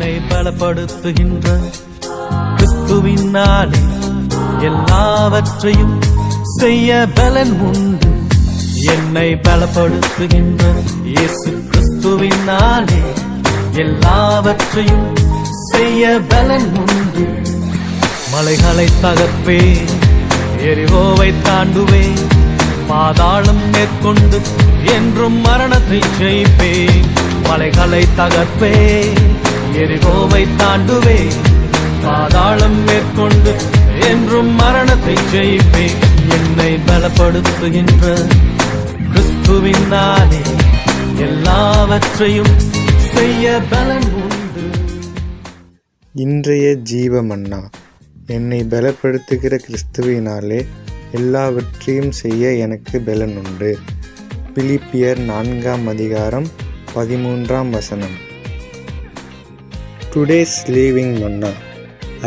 என்னை பலப்படுத்துகின்ற கிறிஸ்துவினாலே எல்லாவற்றையும் செய்ய பலன் உண்டு. என்னை பலப்படுத்துகின்ற இயேசு கிறிஸ்துவினாலே எல்லாவற்றையும் செய்ய பலன் உண்டு. மலைகளை தகர்ப்பே, எரிகோவை தாண்டுவே, பாதாளம் மேற்கொண்டு என்றும் மரணத்தை ஜெயிப்பே. மலைகளை தகர்ப்பே, எரிகோவை தாண்டுவே, பாதாளம் மேற்கொண்டு என்றும் மரணத்தை ஜெயிப்பே. என்னை பலப்படுத்துகின்ற கிறிஸ்துவினாலே எல்லாவற்றையும் செய்ய பலன் உண்டு. இன்றைய ஜீவ மன்னா. என்னை பலப்படுத்துகிற கிறிஸ்துவினாலே எல்லாவற்றையும் செய்ய எனக்கு பலன் உண்டு. பிலிப்பியர் 4:13. Today's living manna.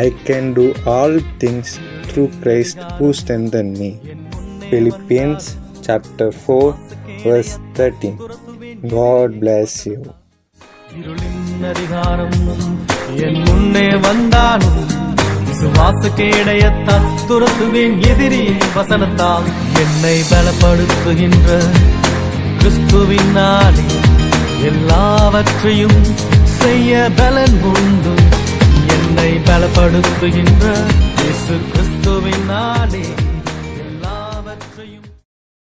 I can do all things through Christ who strengthens me. Philippians chapter 4:13. God bless you. இருளின் அதிகாரம் என் முன்னே வந்தாலும் விசுவாச கேடயத்தால் துரத்துவேன் எதிரியின் வசனத்தால். என்னை பலப்படுத்துகின்ற கிறிஸ்துவினாலே எல்லாவற்றையும் செய்ய பலன் உண்டு. என்னை பலப்படுத்துகின்ற இயேசு கிறிஸ்துவினாலே